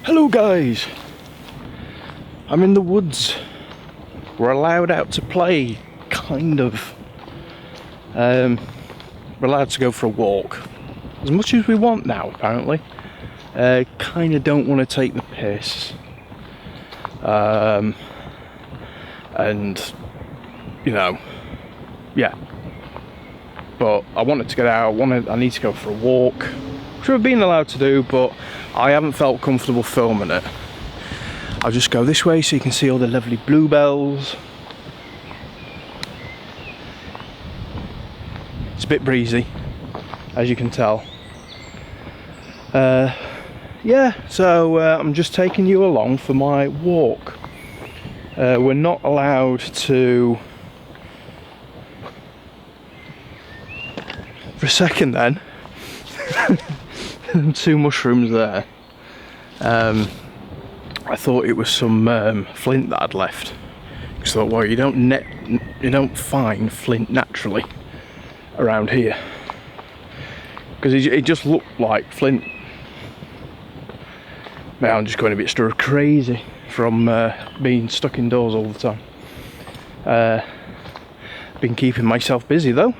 Hello guys, I'm in the woods. We're allowed out to play, kind of. We're allowed to go for a walk as much as we want now, apparently. Kind of don't want to take the piss, and you know, yeah. But I wanted to get out. I need to go for a walk, which we've been allowed to do, but I haven't felt comfortable filming it. I'll just go this way so you can see all the lovely bluebells. It's a bit breezy, as you can tell. Yeah, so I'm just taking you along for my walk. We're not allowed to... For a second then, two mushrooms there. I thought it was some flint that I'd left. Because I thought, well, you don't find flint naturally around here. Because it just looked like flint. Now I'm just going a bit stir crazy from being stuck indoors all the time. Been keeping myself busy though,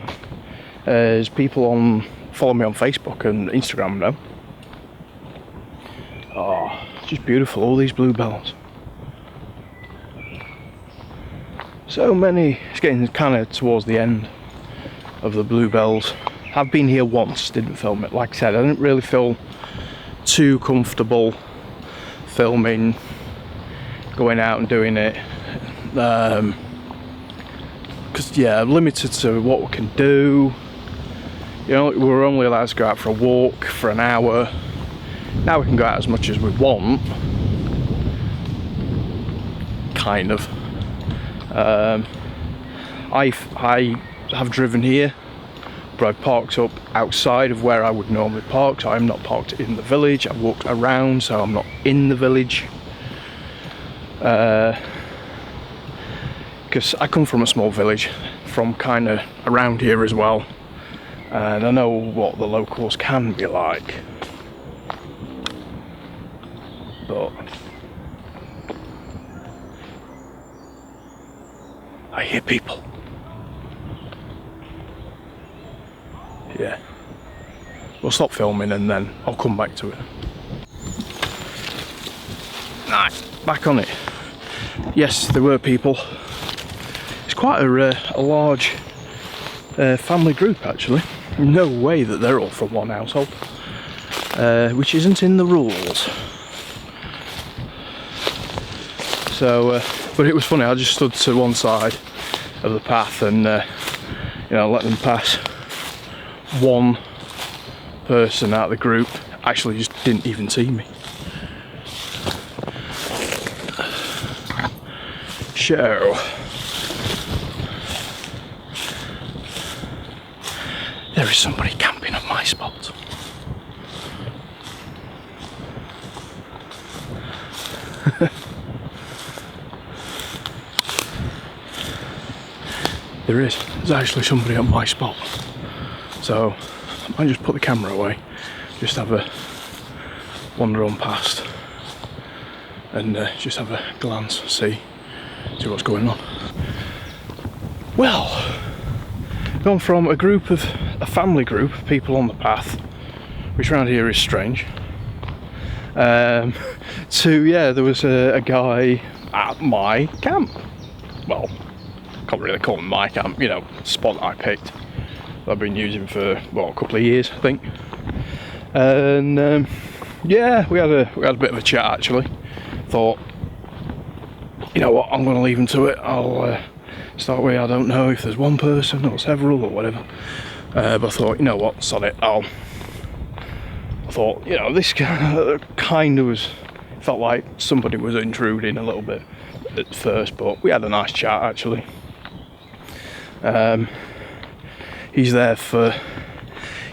as people follow me on Facebook and Instagram know. Oh, it's just beautiful, all these bluebells. So many. It's getting kind of towards the end of the bluebells. I've been here once, didn't film it. Like I said, I didn't really feel too comfortable filming, going out and doing it. Because yeah, I'm limited to what we can do. You know, we're only allowed to go out for a walk for an hour. Now we can go out as much as we want, kind of. I have driven here, but I've parked up outside of where I would normally park, so I'm not parked in the village. I've walked around, so I'm not in the village. Because I come from a small village, from kind of around here as well, and I know what the locals can be like. But I hear people. Yeah. We'll stop filming and then I'll come back to it. Nice. Back on it. Yes, there were people. It's quite a large family group actually. No way that they're all from one household. Which isn't in the rules. So, but it was funny, I just stood to one side of the path and, you know, let them pass. One person out of the group actually just didn't even see me. So, there is somebody camping at my spot. There's actually somebody at my spot. So I might just put the camera away, just have a wander on past and just have a glance, see what's going on. Well, gone from a family group of people on the path, which around here is strange, to, yeah, there was a guy at my camp. Well, can't really call him my camp, you know, spot that I picked. I've been using for, well, a couple of years, I think. And yeah, we had a bit of a chat actually. Thought, you know what, I'm going to leave him to it. I'll start with, I don't know if there's one person or several or whatever. But I thought, you know what, sod it. I thought, you know, this kind of felt like somebody was intruding a little bit at first, but we had a nice chat actually. He's there for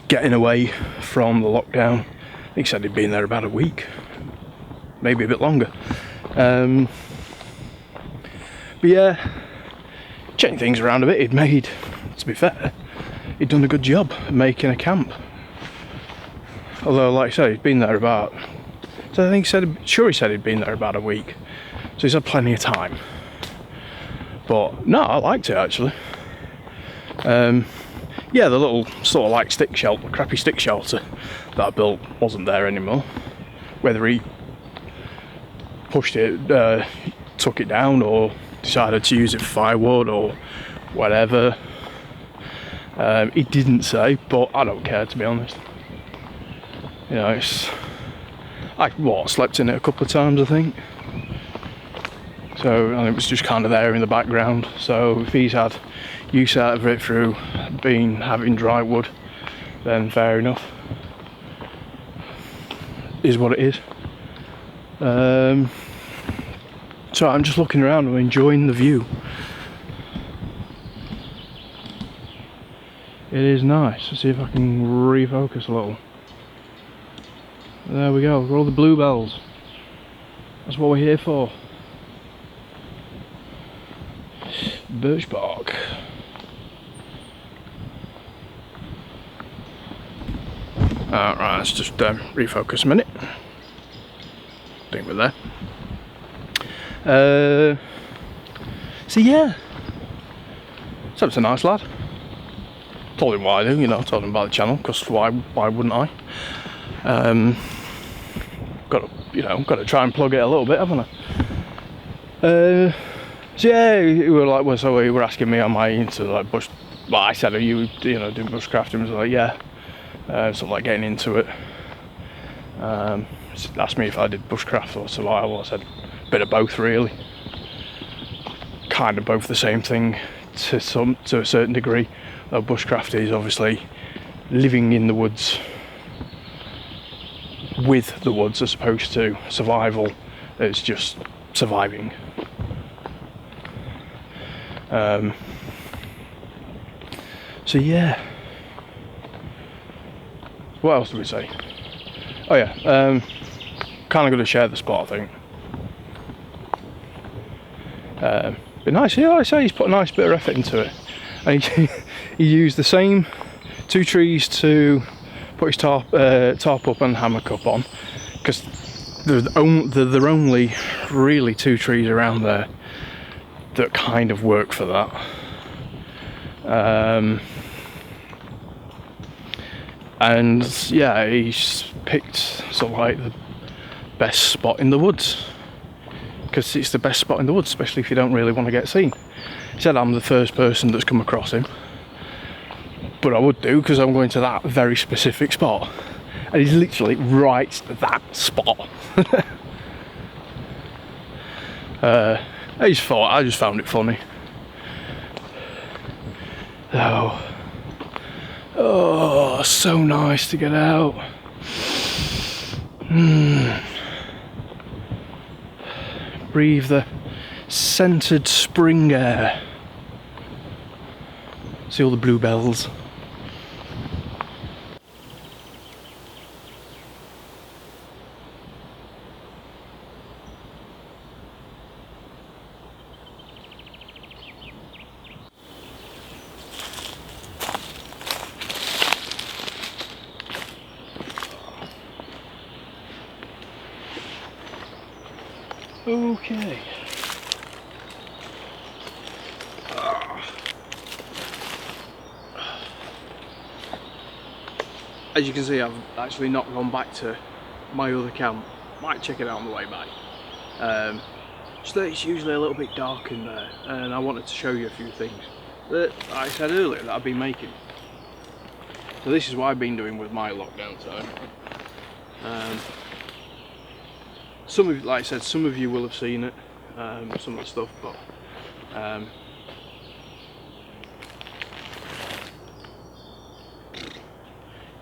getting away from the lockdown. I think he said he'd been there about a week, maybe a bit longer. But yeah, checking things around a bit. He'd made, to be fair, he'd done a good job making a camp. Although, like I say, he'd been there about So I think he said, sure he said he'd been there about a week. So he's had plenty of time. But no, I liked it actually. Yeah, the little sort of like stick shelter, crappy stick shelter that I built wasn't there anymore. Whether he pushed it, took it down, or decided to use it for firewood or whatever, he didn't say, but I don't care, to be honest. You know, I slept in it a couple of times, I think. So, and it was just kind of there in the background. So if he's had use out of it through having dry wood, then fair enough. Is what it is. So I'm just looking around and enjoying the view. It is nice. Let's see if I can refocus a little. There we go. Look at all the bluebells. That's what we're here for. Birch bark. Right, let's just refocus a minute. I think we're there. So yeah, Seb's a nice lad. Told him what I do, you know, told him about the channel, because why wouldn't I? Got to try and plug it a little bit, haven't I? So yeah, we were like, so he were asking me, am I into like bush? Well, I said, are you doing bushcrafting? He was like, yeah, sort of like getting into it. Asked me if I did bushcraft or survival. I said, a bit of both really. Kind of both the same thing to a certain degree. Though bushcraft is obviously living in the woods with the woods, as opposed to survival. It's just surviving. So yeah. What else did we say? Oh yeah, kind of going to share the spot, I think. But nice, yeah, I say he's put a nice bit of effort into it. And he used the same 2 trees to put his tarp up and hammock up on, because there are only really 2 trees around there that kind of work for that. And yeah, he's picked sort of like the best spot in the woods, because it's the best spot in the woods, especially if you don't really want to get seen. He said I'm the first person that's come across him, but I would do, because I'm going to that very specific spot, and he's literally right that spot. I just found it funny. Oh, so nice to get out. Breathe the scented spring air. See all the bluebells. Okay. As you can see, I've actually not gone back to my other camp. Might check it out on the way back. Just that it's usually a little bit dark in there, and I wanted to show you a few things that I said earlier that I've been making. So this is what I've been doing with my lockdown time. Like I said, some of you will have seen it, some of the stuff, but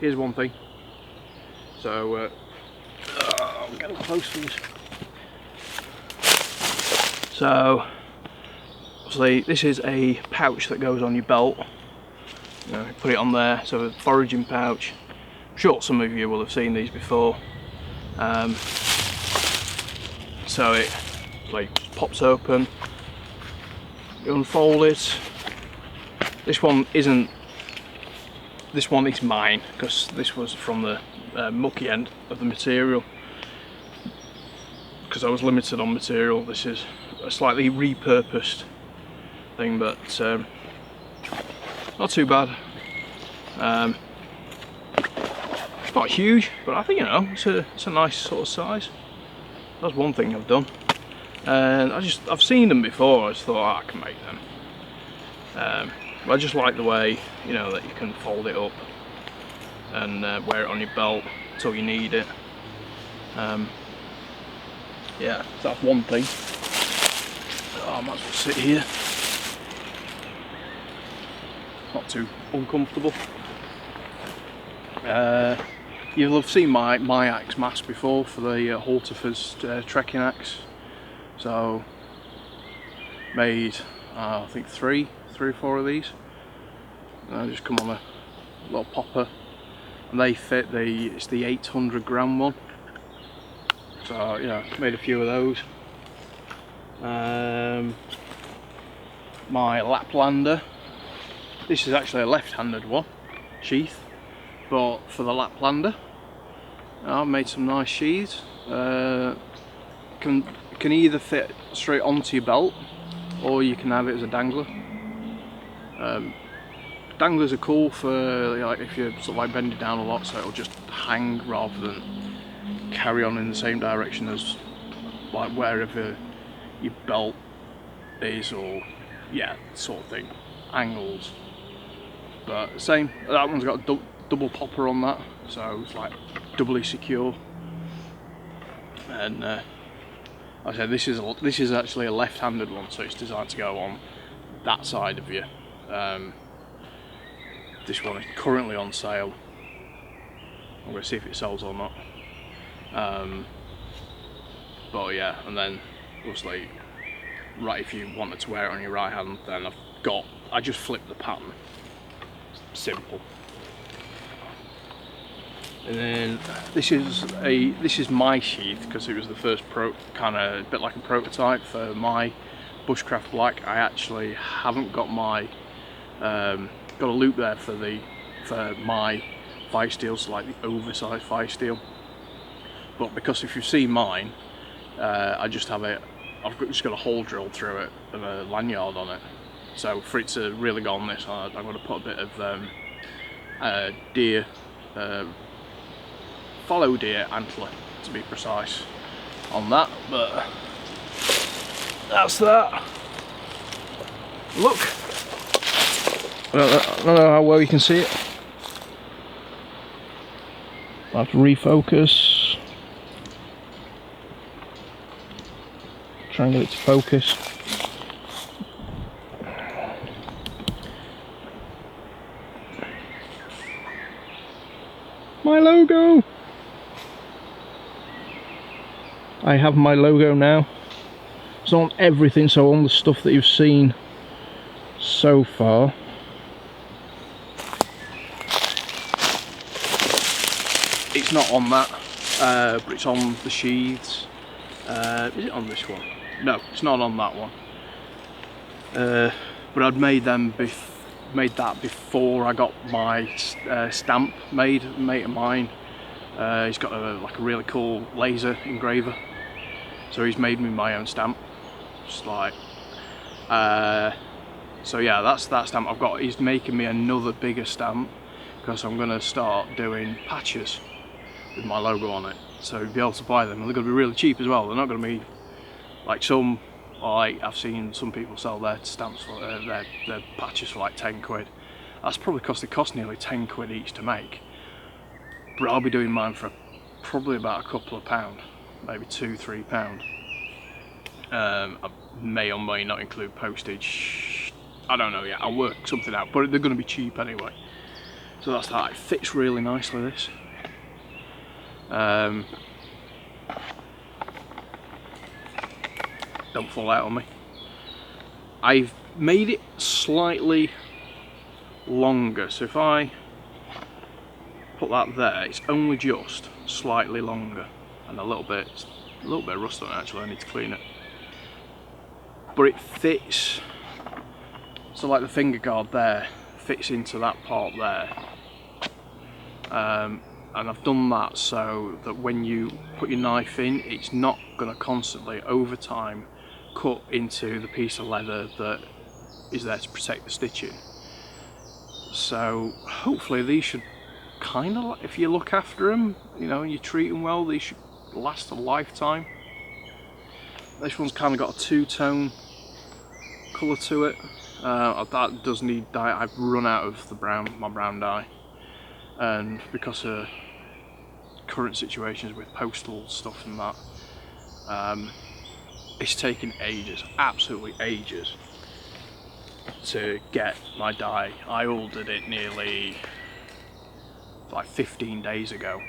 here's one thing. So I'll get up close for this. So obviously this is a pouch that goes on your belt. You know, put it on there, so a foraging pouch. I'm sure some of you will have seen these before. So it like pops open, you unfold it. This one is mine, because this was from the mucky end of the material. because I was limited on material. This is a slightly repurposed thing, but not too bad. It's not huge, but I think, you know, it's a nice sort of size. That's one thing I've done, and I've seen them before. I just thought, oh, I can make them. But I just like the way, you know, that you can fold it up and wear it on your belt until you need it. Yeah, so that's one thing. Oh, I might as well sit here. Not too uncomfortable. You'll have seen my axe mast before for the Halterford's trekking axe. So made I think three or four of these. And I just come on a little popper, and they fit it's the 800-gram one. So yeah, made a few of those. My Laplander. This is actually a left-handed one, sheath, but for the Laplander, I've made some nice sheaths. Can either fit straight onto your belt, or you can have it as a dangler. Danglers are cool for, like, if you're sort of like bending down a lot, so it'll just hang rather than carry on in the same direction as like wherever your belt is, or yeah, sort of thing, angles. But same, that one's got a double popper on that, so it's like doubly secure. And like I said, this is actually a left-handed one, so it's designed to go on that side of you. This one is currently on sale. I'm going to see if it sells or not. But yeah, and then obviously, right, if you wanted to wear it on your right hand, then I just flip the pattern. Simple. And then this is my sheath, because it was the first kind of a bit like a prototype for my Bushcraft Black. I actually haven't got my got a loop there for my fire steel, so like the oversized fire steel. But because if you see mine, I just have it. Just got a hole drilled through it and a lanyard on it. So for it to really go on this, I'm going to put a bit of deer, fallow deer antler to be precise, on that. But that's that. Look, I don't know how well you can see it. I'll have to refocus. Try and get it to focus. My logo! I have my logo now. It's on everything, so on the stuff that you've seen so far. It's not on that, but it's on the sheaths. Is it on this one? No, it's not on that one. But I'd made that before I got my stamp made. A mate of mine, he's got like a really cool laser engraver, so he's made me my own stamp. Just like, so yeah, that's that stamp I've got. He's making me another bigger stamp because I'm gonna start doing patches with my logo on it. So you'll be able to buy them. They're going to be really cheap as well. They're not going to be like some, like I've seen some people sell their stamps for their patches for like 10 quid. That's probably because they cost nearly 10 quid each to make. But I'll be doing mine for probably about a couple of pound, maybe £2–3. I may or may not include postage. I don't know yet. I'll work something out, but they're going to be cheap anyway. So that's that. It fits really nicely, this. Don't fall out on me. I've made it slightly longer, so if I put that there, it's only just slightly longer, and a little bit of rust on it actually. I need to clean it, but it fits. So like the finger guard there fits into that part there. and I've done that so that when you put your knife in, it's not going to constantly over time cut into the piece of leather that is there to protect the stitching. So hopefully these should kind of, if you look after them, you know, and you treat them well, these should last a lifetime. This one's kind of got a two-tone colour to it. That does need dye. I've run out of my brown dye, and because of current situations with postal stuff and that, it's taken ages, absolutely ages, to get my dye. I ordered it nearly like 15 days ago.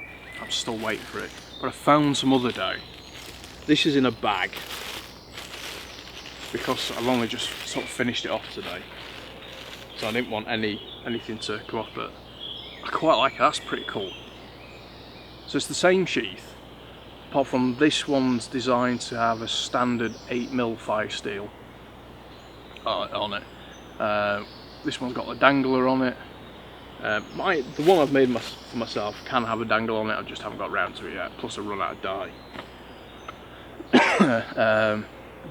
I'm still waiting for it, but I found some other dye. This is in a bag because I've only just sort of finished it off today, so I didn't want anything to come off, but I quite like it. That's pretty cool. So it's the same sheath, apart from this one's designed to have a standard 8mm fire steel on it. This one's got a dangler on it. The one I've made for myself can have a dangle on it, I just haven't got round to it yet, plus I've run out of dye.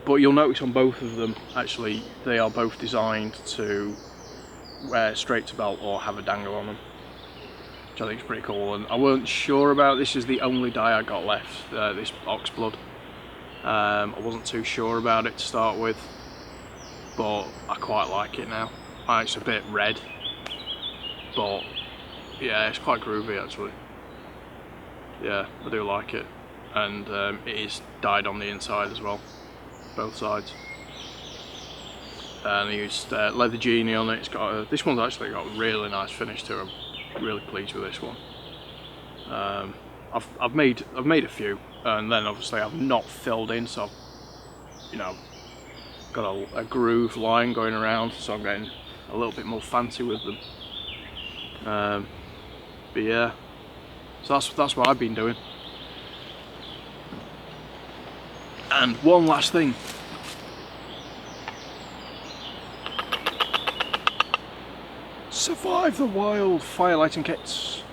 But you'll notice on both of them, actually, they are both designed to wear straight to belt or have a dangle on them, which I think is pretty cool. And I weren't sure about this. Is the only dye I got left, this oxblood. I wasn't too sure about it to start with, but I quite like it now. It's a bit red, but yeah, it's quite groovy actually. Yeah, I do like it, and it is dyed on the inside as well, both sides. And I used Leather Genie on it. It's got this one's actually got a really nice finish to it. I'm really pleased with this one. I've made a few, and then obviously I've not filled in, so I've, you know, got a groove line going around, so I'm getting a little bit more fancy with them. But yeah, so that's what I've been doing. And one last thing. Survive the Wild firelighting kits.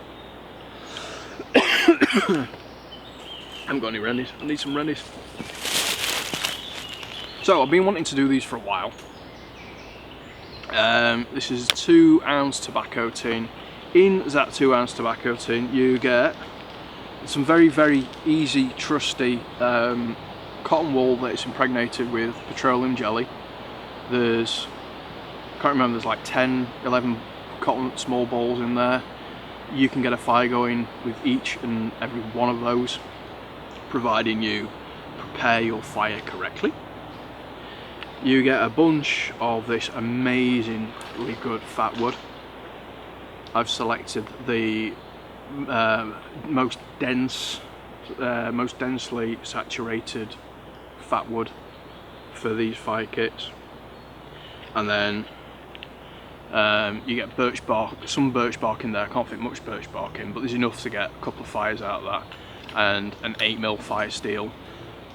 I haven't got any Rennies. I need some Rennies. So I've been wanting to do these for a while. This is a 2-ounce tobacco tin. In that 2-ounce tobacco tin you get some very, very easy, trusty cotton wool that is impregnated with petroleum jelly. There's, I can't remember, there's like 10, 11 cotton small balls in there. You can get a fire going with each and every one of those, providing you prepare your fire correctly. You get a bunch of this amazingly good fat wood. I've selected the most densely saturated fat wood for these fire kits, and then you get birch bark, some birch bark in there. I can't fit much birch bark in, but there's enough to get a couple of fires out of that, and an 8mm fire steel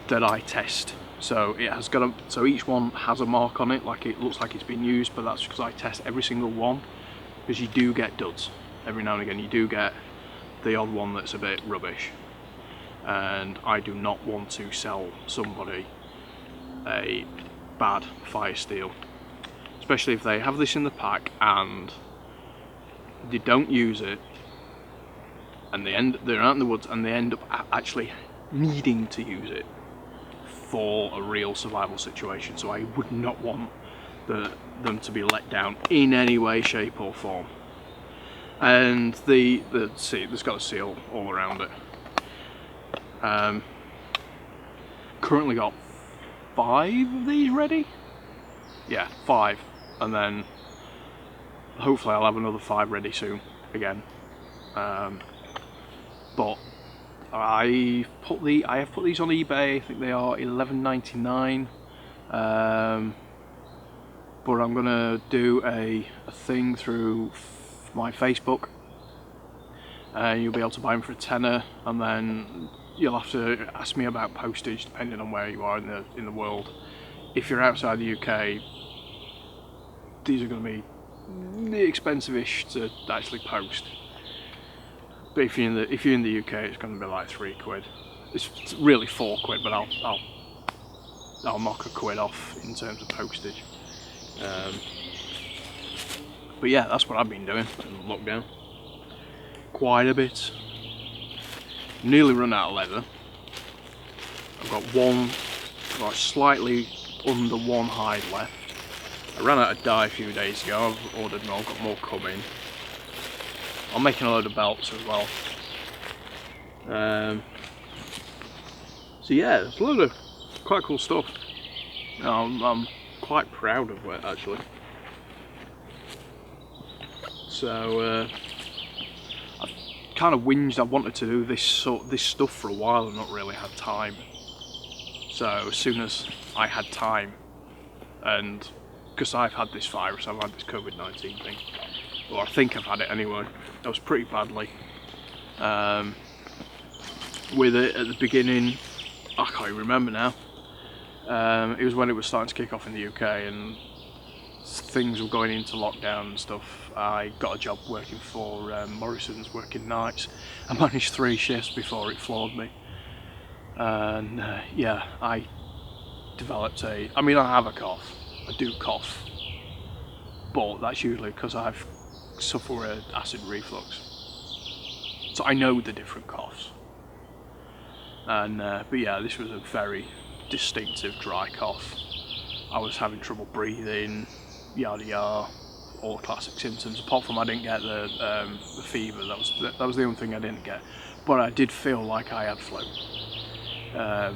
that I test. So it has got so each one has a mark on it, like it looks like it's been used, but that's because I test every single one, because you do get duds every now and again. You do get the odd one that's a bit rubbish, and I do not want to sell somebody a bad fire steel, especially if they have this in the pack and they don't use it, and they're out in the woods and they end up actually needing to use it for a real survival situation. So I would not want them to be let down in any way, shape or form. And there's got a seal all around it. Currently got 5 of these ready. Yeah, 5, and then hopefully I'll have another 5 ready soon again. But I have put these on eBay. I think they are $11.99. But I'm gonna do a thing through my Facebook, and you'll be able to buy them for a tenner, and then you'll have to ask me about postage depending on where you are in the world. If you're outside the UK, these are going to be expensive-ish to actually post. But if you're in the UK, it's going to be like £3. It's really £4, but I'll knock £1 off in terms of postage. But yeah, that's what I've been doing in lockdown. Quite a bit. Nearly run out of leather. I've got slightly under one hide left. I ran out of dye a few days ago. I've ordered more, got more coming. I'm making a load of belts as well. So yeah, there's a load of quite cool stuff. I'm quite proud of it actually. So I kind of whinged. I wanted to do this stuff for a while and not really had time. So as soon as I had time, and because I've had this virus, I've had this COVID-19 thing. Well, I think I've had it anyway. I was pretty badly with it at the beginning. I can't even remember now. It was when it was starting to kick off in the UK and things were going into lockdown and stuff. I got a job working for Morrison's, working nights. I managed 3 shifts before it floored me. And yeah, I developed I have a cough. I do cough. But that's usually because I've suffered with acid reflux. So I know the different coughs. And but yeah, this was a very distinctive dry cough. I was having trouble breathing, yada yada, all the classic symptoms. Apart from I didn't get the fever. That was the only thing I didn't get. But I did feel like I had flu. I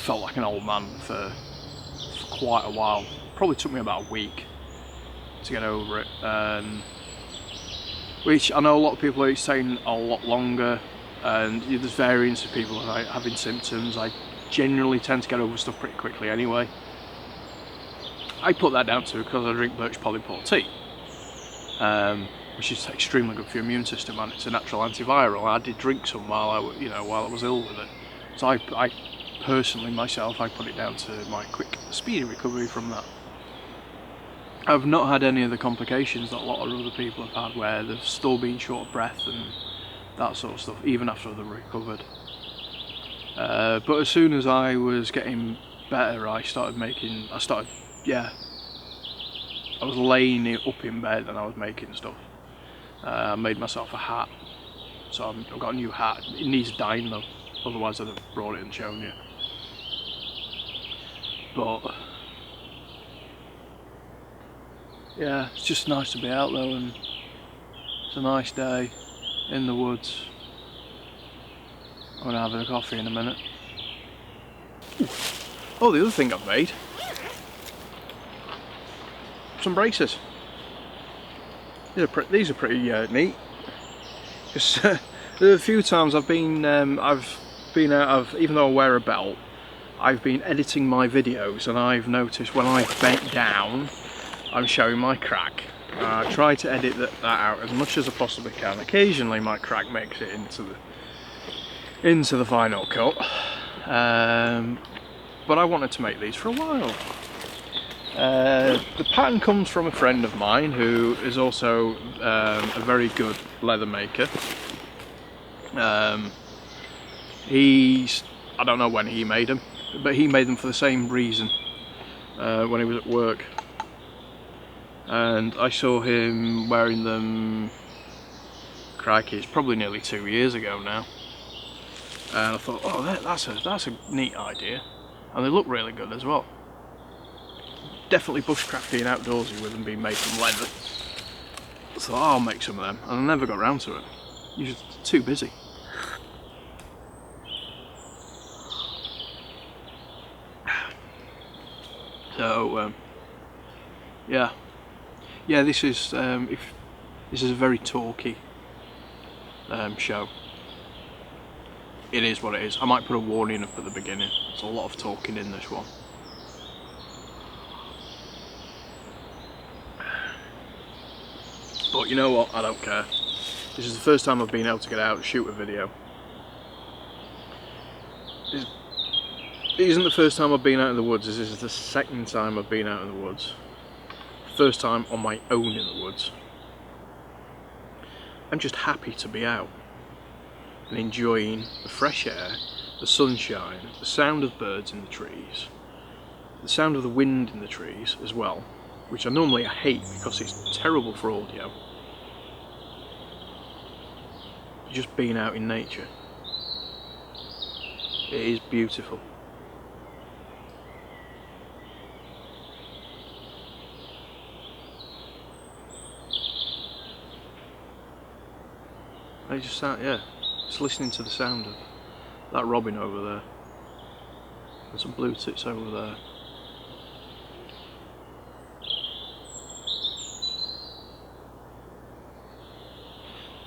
felt like an old man for quite a while. Probably took me about a week to get over it. Which I know a lot of people are saying a lot longer. And there's variants of people having symptoms. I generally tend to get over stuff pretty quickly anyway. I put that down to because I drink birch polypore tea, which is extremely good for your immune system, and it's a natural antiviral. I did drink some while I was ill with it, so I personally myself I put it down to my quick, speedy recovery from that. I've not had any of the complications that a lot of other people have had, where they've still been short of breath and that sort of stuff, even after they've recovered. But as soon as I was getting better, I was laying it up in bed and I was making stuff. I made myself a hat, so I've got a new hat. It needs dyeing though, otherwise I'd have brought it and shown you. But yeah, it's just nice to be out though, and it's a nice day in the woods. I'm gonna have a coffee in a minute. Ooh. Oh, the other thing I've made, some braces. These are pretty neat. Because there are a few times I've been out of, even though I wear a belt, I've been editing my videos and I've noticed when I've bent down, I'm showing my crack. I try to edit that out as much as I possibly can. Occasionally my crack makes it into the final cut. But I wanted to make these for a while. The pattern comes from a friend of mine who is also a very good leather maker. I don't know when he made them, but he made them for the same reason when he was at work. And I saw him wearing them, crikey, it's probably nearly 2 years ago now. And I thought, oh, that's a neat idea. And they look really good as well. Definitely bushcrafty and outdoorsy with them being made from leather. So I'll make some of them, and I never got around to it. You're just too busy. So yeah, this is this is a very talky show. It is what it is. I might put a warning up at the beginning. There's a lot of talking in this one. But you know what? I don't care. This is the first time I've been able to get out and shoot a video. It isn't the first time I've been out in the woods. This is the second time I've been out in the woods. First time on my own in the woods. I'm just happy to be out and enjoying the fresh air, the sunshine, the sound of birds in the trees, the sound of the wind in the trees as well, which I normally hate because it's terrible for audio. Just being out in nature. It is beautiful. I just sat, yeah, just listening to the sound of that robin over there and some blue tits over there.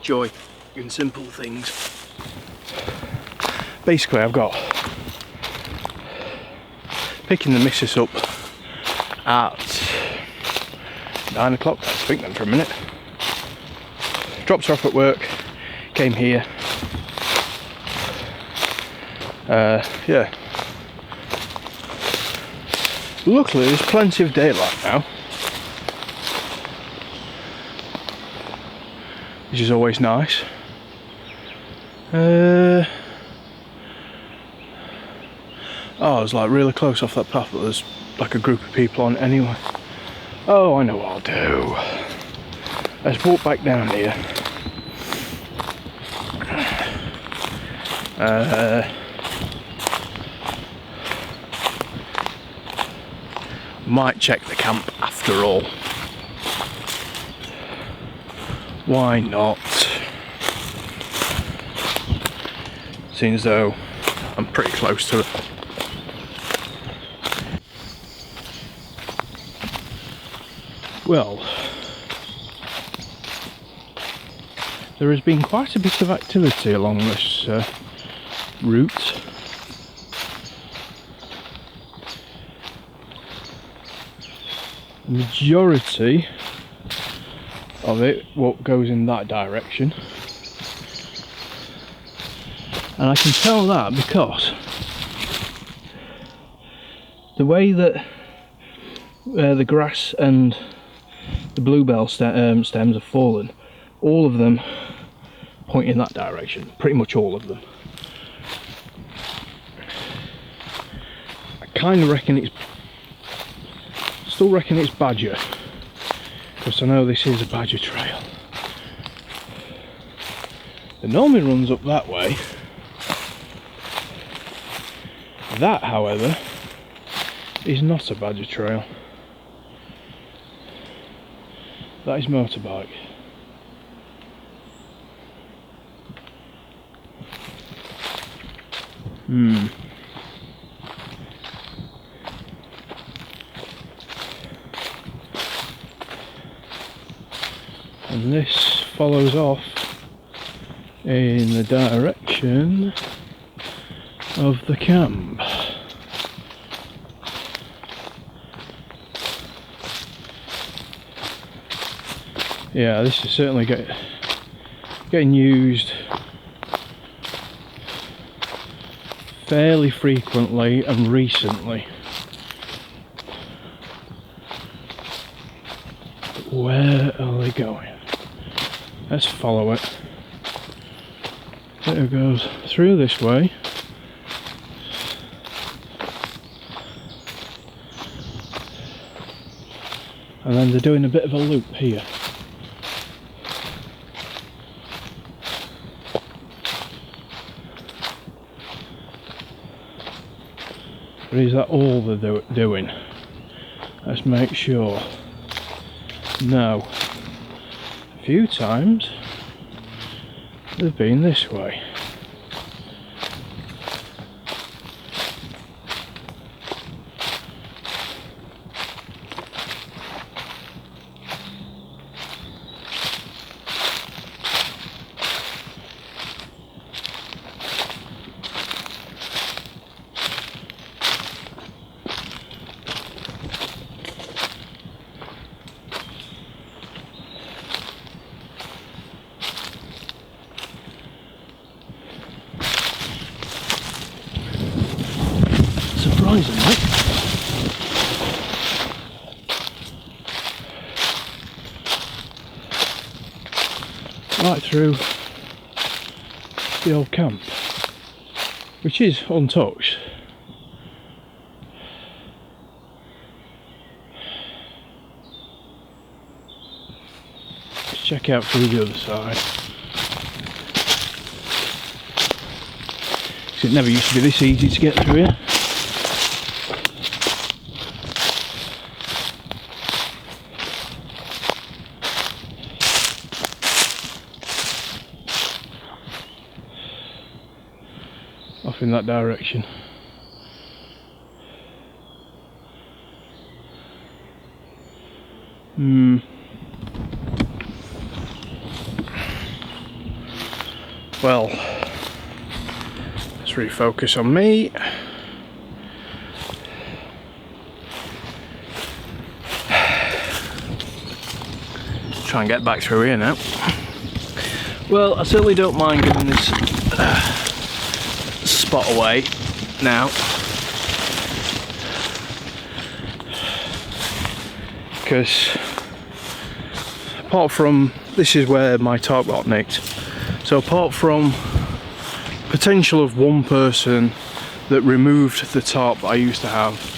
Joy in simple things. Basically, I've got picking the missus up at 9 o'clock. Let's think then for a minute. Dropped her off at work. Came here. Yeah. Luckily, there's plenty of daylight now, which is always nice. Oh, I was like really close off that path, but there's like a group of people on it anyway. Oh, I know what I'll do. Let's walk back down here. Might check the camp after all. Why not? Seeing as though I'm pretty close to it. Well, there has been quite a bit of activity along this route. The majority of it what goes in that direction, and I can tell that because the way that the grass and the bluebell stems have fallen, all of them point in that direction, pretty much all of them. I kind of reckon still reckon it's badger, because I know this is a badger trail. It normally runs up that way. That, however, is not a badger trail. That is motorbike. And this follows off in the direction of the camp. Yeah, this is certainly getting used fairly frequently and recently. But where are they going? Let's follow it. It goes through this way. And then they're doing a bit of a loop here. But is that all they're doing? Let's make sure. No. A few times they've been this way. Surprisingly, right through the old camp, which is untouched. Let's check out through the other side. It never used to be this easy to get through here. Off in that direction. Well, let's refocus on me. Try and get back through here now. Well, I certainly don't mind giving this spot away now, because apart from this is where my tarp got nicked, so apart from potential of one person that removed the tarp that I used to have,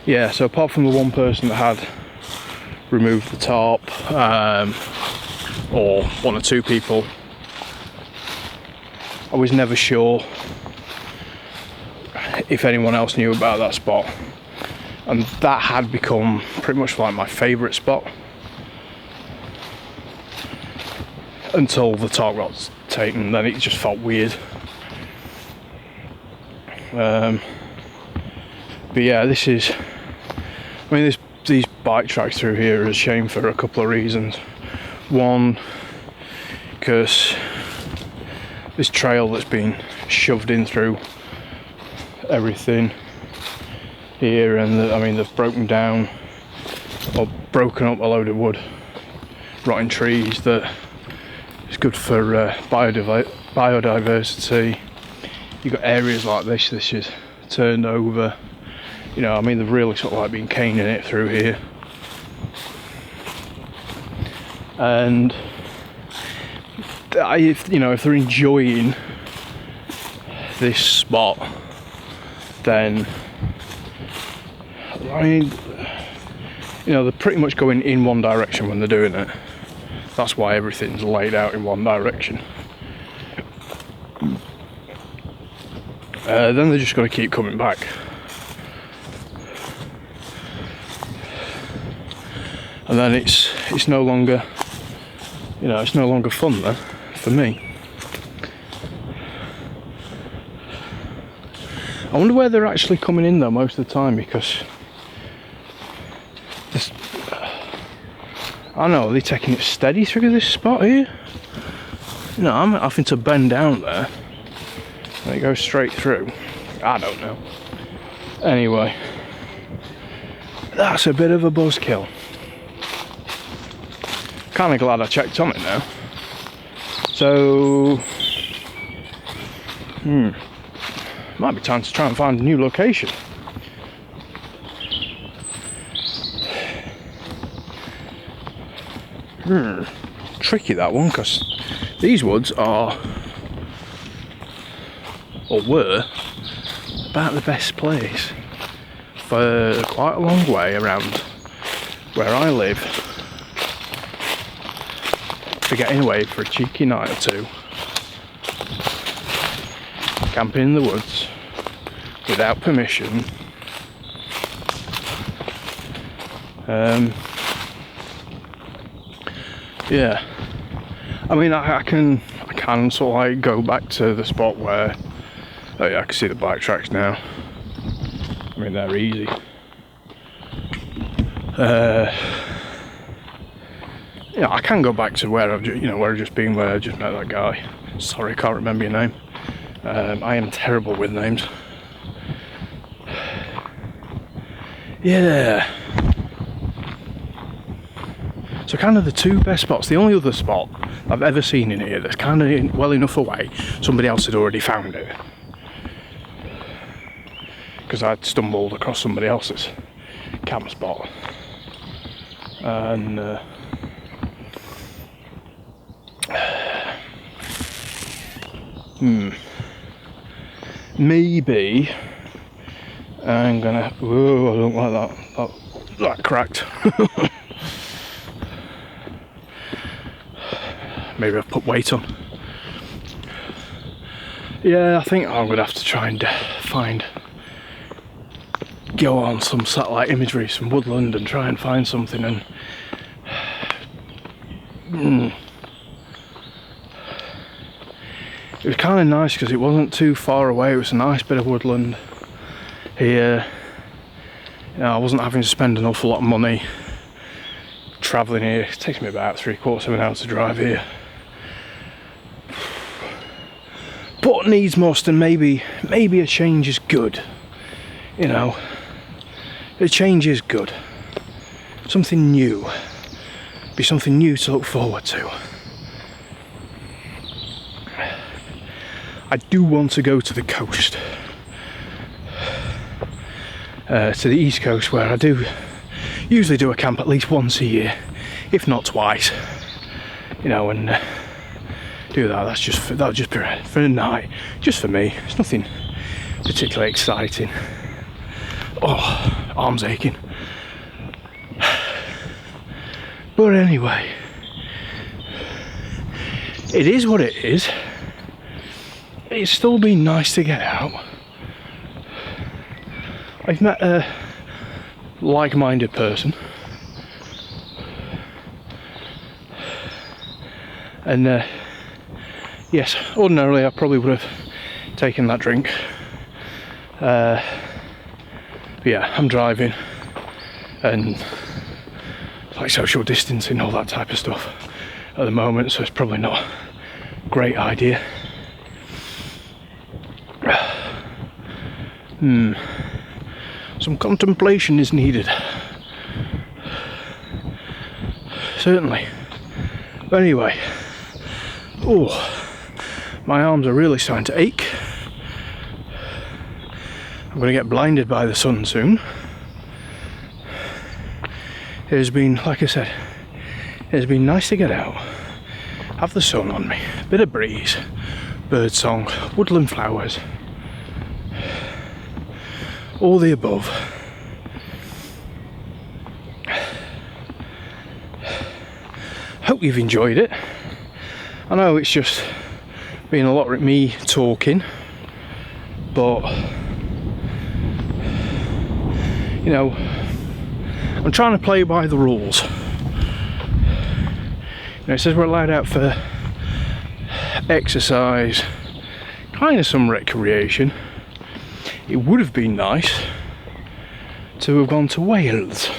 yeah, so apart from the one person that had removed the tarp, or one or two people, I was never sure if anyone else knew about that spot, and that had become pretty much like my favourite spot until the tarp got taken. Then it just felt weird. But yeah, this is, I mean, these bike tracks through here are a shame for a couple of reasons. One, because this trail that's been shoved in through everything here, and I mean, they've broken down or broken up a load of wood, rotting trees that is good for biodiversity. You've got areas like this is turned over. You know, I mean, they've really sort of like been caning it through here. And if they're enjoying this spot, then I mean, they're pretty much going in one direction when they're doing it. That's why everything's laid out in one direction. Then they're just going to keep coming back. And then it's no longer, it's no longer fun then for me. I wonder where they're actually coming in though most of the time, because this, I don't know, are they taking it steady through this spot here? I'm having to bend down there and it goes straight through. I don't know. Anyway, that's a bit of a buzzkill. Kind of glad I checked on it now. So, might be time to try and find a new location. Tricky that one, because these woods are, or were, about the best place for quite a long way around where I live, for getting away for a cheeky night or two, camping in the woods without permission. Yeah, I mean, I can sort of like go back to the spot where, oh yeah, I can see the bike tracks now. I mean, they're easy. Yeah, I can go back to where I've just been, where I just met that guy. Sorry, I can't remember your name. I am terrible with names. Yeah. So kind of the two best spots. The only other spot I've ever seen in here that's kind of well enough away, somebody else had already found it. Because I'd stumbled across somebody else's camp spot. And maybe I'm gonna. Whoa, I don't like that cracked. Maybe I've put weight on. Yeah, I think I'm gonna have to try and go on some satellite imagery, some woodland, and try and find something. And it was kind of nice because it wasn't too far away. It was a nice bit of woodland here. You know, I wasn't having to spend an awful lot of money travelling here. It takes me about 3/4 of an hour to drive here. But needs must, and maybe a change is good. You know, a change is good. Something new. Be something new to look forward to. I do want to go to the coast. To the east coast, where I do usually do a camp at least once a year, if not twice. You know, and do that. That'll just be for a night, just for me. It's nothing particularly exciting. Oh, arms aching. But anyway, it is what it is. It's still been nice to get out. I've met a like-minded person, and yes, ordinarily I probably would have taken that drink. But yeah, I'm driving, and like social distancing, all that type of stuff at the moment, so it's probably not a great idea. Some contemplation is needed. Certainly. But anyway, oh, my arms are really starting to ache. I'm going to get blinded by the sun soon. It has been, like I said, it has been nice to get out, have the sun on me, a bit of breeze, bird song, woodland flowers, all the above. Hope you've enjoyed it. I know it's just been a lot of me talking, but you know, I'm trying to play by the rules. You know, it says we're allowed out for exercise, kind of some recreation. It would have been nice to have gone to Wales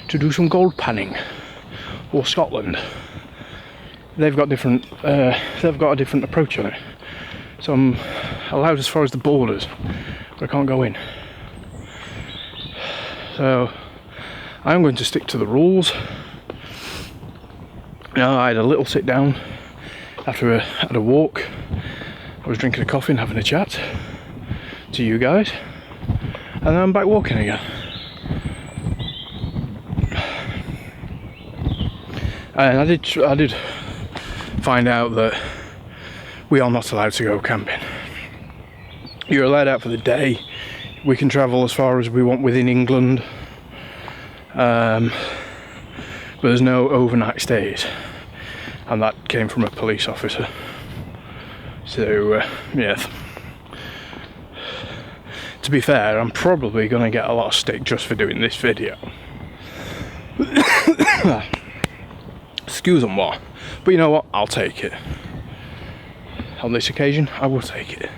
to do some gold panning, or Scotland. They've got a different approach on it. So I'm allowed as far as the borders, but I can't go in. So I'm going to stick to the rules. Now, I had a little sit down after I had a walk. I was drinking a coffee and having a chat to you guys, and then I'm back walking again. And I did find out that we are not allowed to go camping. You're allowed out for the day. We can travel as far as we want within England, but there's no overnight stays, and that came from a police officer. So yeah, to be fair, I'm probably going to get a lot of stick just for doing this video. Excuse-moi, but you know what, I'll take it. On this occasion, I will take it.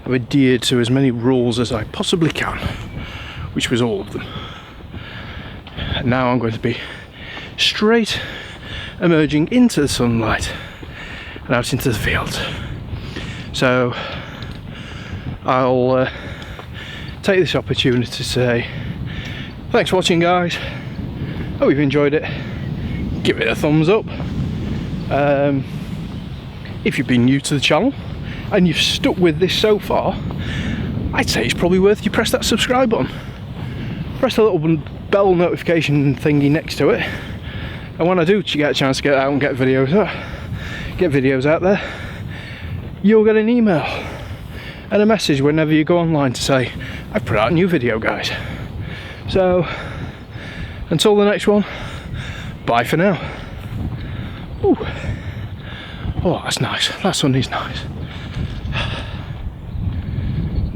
I've adhered to as many rules as I possibly can, which was all of them. And now I'm going to be straight emerging into the sunlight and out into the fields. So I'll take this opportunity to say Thanks for watching, guys. Hope you've enjoyed it. Give it a thumbs up. If you've been new to the channel and you've stuck with this so far, I'd say it's probably worth you press that subscribe button. Press the little bell notification thingy next to it, and when I do get a chance to get out and get videos out there, you'll get an email and a message whenever you go online to say I've put out a new video, guys. So until the next one, bye for now. Ooh. Oh, that's nice. That sun is nice.